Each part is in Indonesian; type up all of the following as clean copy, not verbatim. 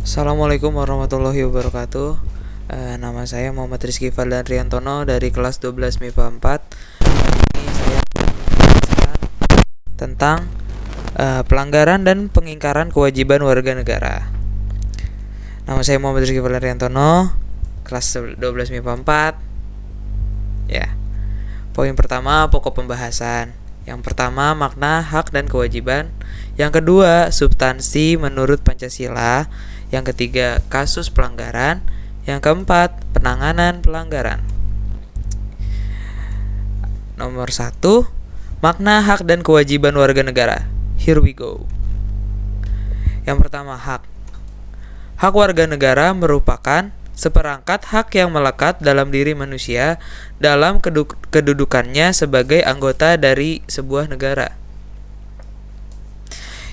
Assalamualaikum warahmatullahi wabarakatuh. Nama saya Muhammad Rizky Faldan Riantono dari kelas 12 MIPA 4. Ini saya akan menjelaskan tentang pelanggaran dan pengingkaran kewajiban warga negara. Nama saya Muhammad Rizky Faldan Riantono, kelas 12 MIPA 4. Ya. Poin pertama, pokok pembahasan. Yang pertama, makna, hak, dan kewajiban. Yang kedua, substansi menurut Pancasila. Yang ketiga, kasus pelanggaran. Yang keempat, penanganan pelanggaran. Nomor 1, makna, hak, dan kewajiban warga negara. Here we go. Yang pertama, hak. Hak warga negara merupakan seperangkat hak yang melekat dalam diri manusia dalam kedudukannya sebagai anggota dari sebuah negara.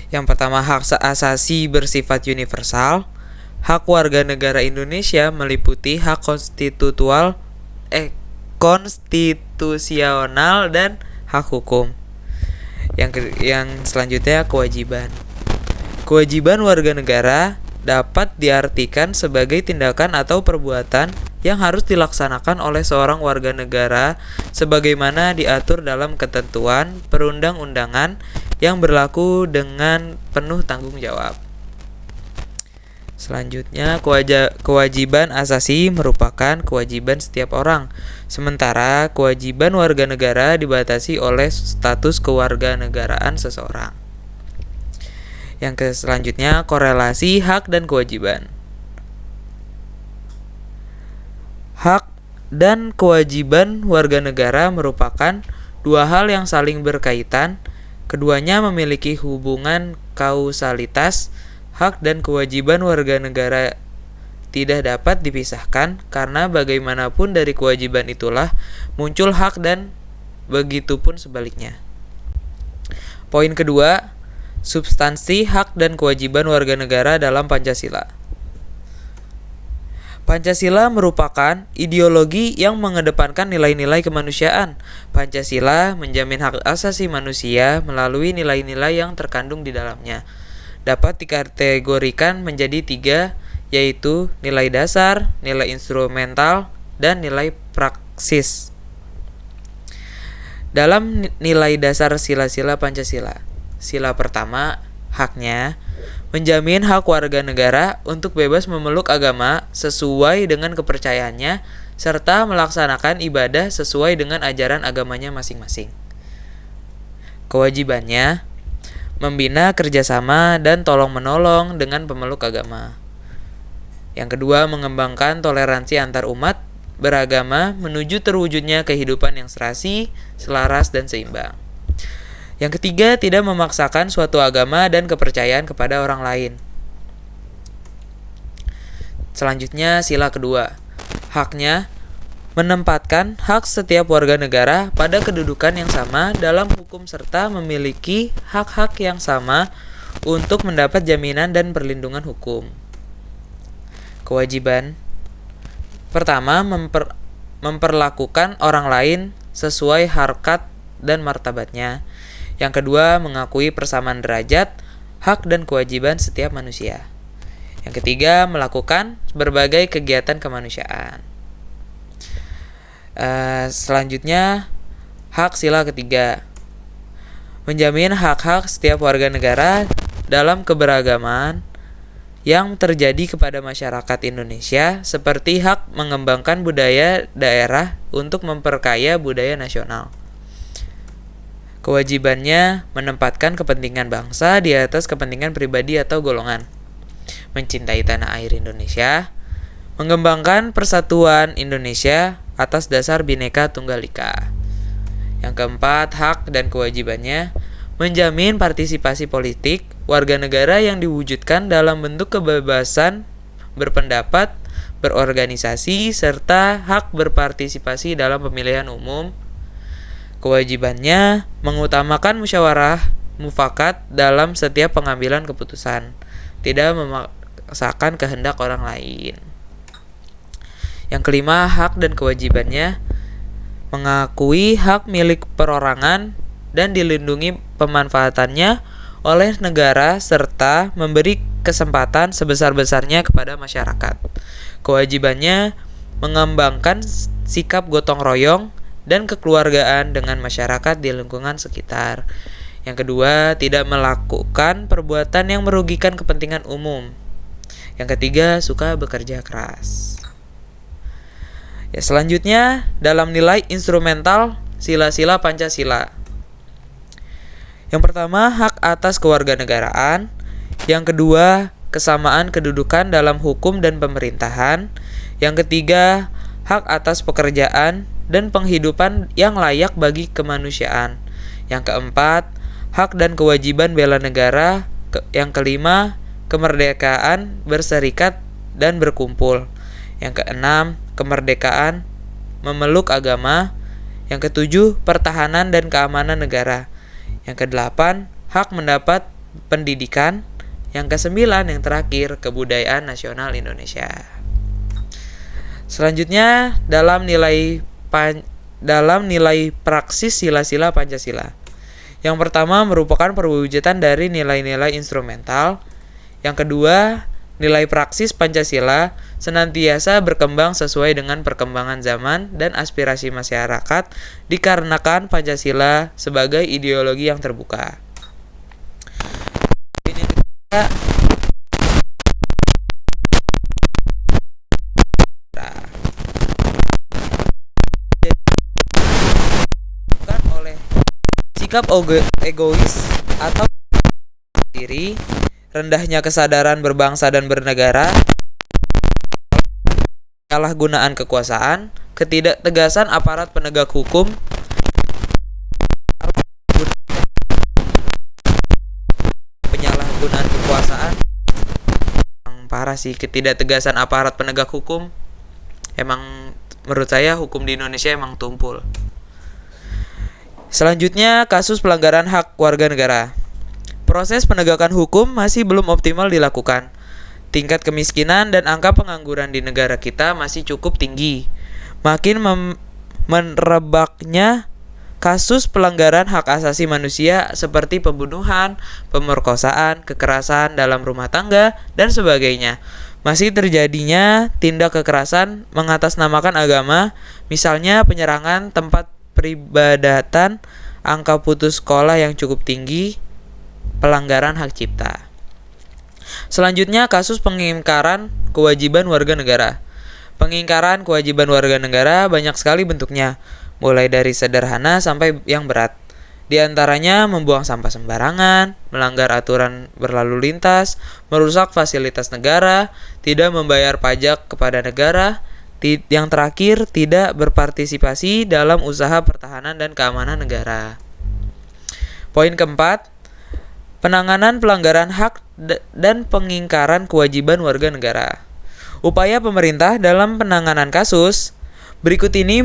Yang pertama, hak asasi bersifat universal. Hak warga negara Indonesia meliputi hak konstitusional dan hak hukum. Yang selanjutnya, kewajiban. Kewajiban warga negara dapat diartikan sebagai tindakan atau perbuatan yang harus dilaksanakan oleh seorang warga negara sebagaimana diatur dalam ketentuan perundang-undangan yang berlaku dengan penuh tanggung jawab. Selanjutnya, kewajiban asasi merupakan kewajiban setiap orang, sementara kewajiban warga negara dibatasi oleh status kewarganegaraan seseorang. Yang selanjutnya, korelasi hak dan kewajiban. Hak dan kewajiban warga negara merupakan dua hal yang saling berkaitan. Keduanya memiliki hubungan kausalitas. Hak dan kewajiban warga negara tidak dapat dipisahkan karena bagaimanapun dari kewajiban itulah muncul hak dan begitupun sebaliknya. Poin kedua, substansi hak dan kewajiban warga negara dalam Pancasila. Pancasila merupakan ideologi yang mengedepankan nilai-nilai kemanusiaan. Pancasila menjamin hak asasi manusia melalui nilai-nilai yang terkandung di dalamnya. Dapat dikategorikan menjadi 3, yaitu nilai dasar, nilai instrumental, dan nilai praksis. Dalam nilai dasar sila-sila Pancasila, sila pertama, haknya, menjamin hak warga negara untuk bebas memeluk agama sesuai dengan kepercayaannya serta melaksanakan ibadah sesuai dengan ajaran agamanya masing-masing. Kewajibannya, membina kerjasama dan tolong-menolong dengan pemeluk agama. Yang kedua, mengembangkan toleransi antar umat beragama menuju terwujudnya kehidupan yang serasi, selaras, dan seimbang. Yang ketiga, tidak memaksakan suatu agama dan kepercayaan kepada orang lain. Selanjutnya, sila kedua. Haknya, menempatkan hak setiap warga negara pada kedudukan yang sama dalam hukum serta memiliki hak-hak yang sama untuk mendapat jaminan dan perlindungan hukum. Kewajiban. Pertama, memperlakukan orang lain sesuai harkat dan martabatnya. Yang kedua, mengakui persamaan derajat, hak dan kewajiban setiap manusia. Yang ketiga, melakukan berbagai kegiatan kemanusiaan. Selanjutnya, hak sila ketiga. Menjamin hak-hak setiap warga negara dalam keberagaman yang terjadi kepada masyarakat Indonesia, seperti hak mengembangkan budaya daerah untuk memperkaya budaya nasional. Kewajibannya menempatkan kepentingan bangsa di atas kepentingan pribadi atau golongan. Mencintai tanah air Indonesia, mengembangkan persatuan Indonesia atas dasar Bhinneka Tunggal Ika. Yang keempat, hak dan kewajibannya menjamin partisipasi politik warga negara yang diwujudkan dalam bentuk kebebasan berpendapat, berorganisasi, serta hak berpartisipasi dalam pemilihan umum. Kewajibannya mengutamakan musyawarah mufakat dalam setiap pengambilan keputusan, tidak memaksakan kehendak orang lain. Yang kelima, hak dan kewajibannya mengakui hak milik perorangan dan dilindungi pemanfaatannya oleh negara serta memberi kesempatan sebesar-besarnya kepada masyarakat. Kewajibannya mengembangkan sikap gotong royong dan kekeluargaan dengan masyarakat di lingkungan sekitar. Yang kedua, tidak melakukan perbuatan yang merugikan kepentingan umum. Yang ketiga, suka bekerja keras. Ya, selanjutnya dalam nilai instrumental sila-sila Pancasila. Yang pertama, hak atas kewarganegaraan. Yang kedua, kesamaan kedudukan dalam hukum dan pemerintahan. Yang ketiga, hak atas pekerjaan dan penghidupan yang layak bagi kemanusiaan. Yang keempat, hak dan kewajiban bela negara. Yang kelima, kemerdekaan berserikat dan berkumpul. Yang keenam, kemerdekaan memeluk agama. Yang ketujuh, pertahanan dan keamanan negara. Yang kedelapan, hak mendapat pendidikan. Yang kesembilan, yang terakhir, kebudayaan nasional Indonesia. Selanjutnya, dalam nilai praksis sila-sila Pancasila. Yang pertama merupakan perwujudan dari nilai-nilai instrumental. Yang kedua, nilai praksis Pancasila senantiasa berkembang sesuai dengan perkembangan zaman dan aspirasi masyarakat dikarenakan Pancasila sebagai ideologi yang terbuka. Ini ketiga, bukan oleh sikap egois atau diri, rendahnya kesadaran berbangsa dan bernegara, penyalahgunaan kekuasaan, ketidaktegasan aparat penegak hukum, penyalahgunaan kekuasaan. Yang parah sih ketidaktegasan aparat penegak hukum. Emang menurut saya hukum di Indonesia emang tumpul. Selanjutnya, kasus pelanggaran hak warga negara. Proses penegakan hukum masih belum optimal dilakukan. Tingkat kemiskinan dan angka pengangguran di negara kita masih cukup tinggi. Makin merebaknya kasus pelanggaran hak asasi manusia seperti pembunuhan, pemerkosaan, kekerasan dalam rumah tangga, dan sebagainya. Masih terjadinya tindak kekerasan mengatasnamakan agama, misalnya penyerangan tempat peribadatan, angka putus sekolah yang cukup tinggi, pelanggaran hak cipta. Selanjutnya, kasus pengingkaran kewajiban warga negara. Pengingkaran kewajiban warga negara banyak sekali bentuknya, mulai dari sederhana sampai yang berat. Di antaranya membuang sampah sembarangan, melanggar aturan berlalu lintas, merusak fasilitas negara, tidak membayar pajak kepada negara, yang terakhir tidak berpartisipasi dalam usaha pertahanan dan keamanan negara. Poin keempat, penanganan pelanggaran hak dan pengingkaran kewajiban warga negara. Upaya pemerintah dalam penanganan kasus berikut ini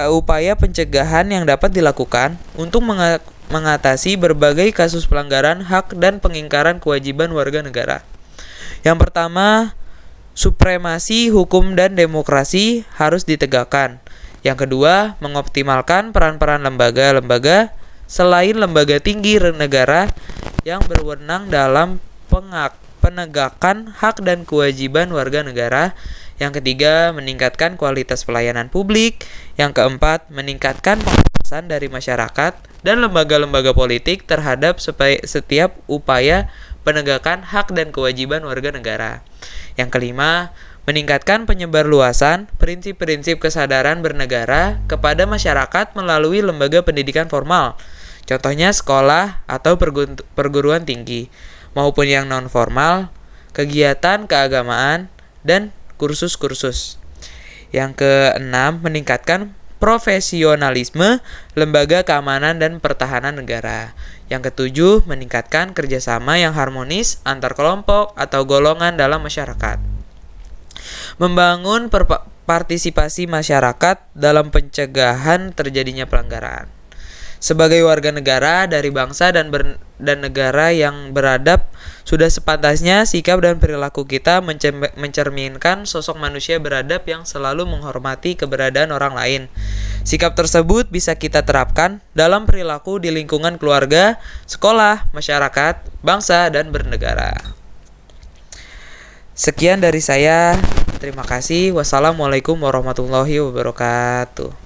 upaya pencegahan yang dapat dilakukan untuk mengatasi berbagai kasus pelanggaran hak dan pengingkaran kewajiban warga negara. Yang pertama, supremasi hukum dan demokrasi harus ditegakkan. Yang kedua, mengoptimalkan peran-peran lembaga-lembaga selain lembaga tinggi negara yang berwenang dalam penegakan hak dan kewajiban warga negara. Yang ketiga, meningkatkan kualitas pelayanan publik. Yang keempat, meningkatkan pengawasan dari masyarakat dan lembaga-lembaga politik terhadap setiap upaya penegakan hak dan kewajiban warga negara. Yang kelima, meningkatkan penyebarluasan prinsip-prinsip kesadaran bernegara kepada masyarakat melalui lembaga pendidikan formal. Contohnya sekolah atau perguruan tinggi, maupun yang non-formal, kegiatan keagamaan, dan kursus-kursus. Yang keenam, meningkatkan profesionalisme lembaga keamanan dan pertahanan negara. Yang ketujuh, meningkatkan kerjasama yang harmonis antar kelompok atau golongan dalam masyarakat. Membangun partisipasi masyarakat dalam pencegahan terjadinya pelanggaran. Sebagai warga negara dari bangsa dan dan negara yang beradab, sudah sepantasnya sikap dan perilaku kita mencerminkan sosok manusia beradab yang selalu menghormati keberadaan orang lain. Sikap tersebut bisa kita terapkan dalam perilaku di lingkungan keluarga, sekolah, masyarakat, bangsa, dan bernegara. Sekian dari saya. Terima kasih. Wassalamualaikum warahmatullahi wabarakatuh.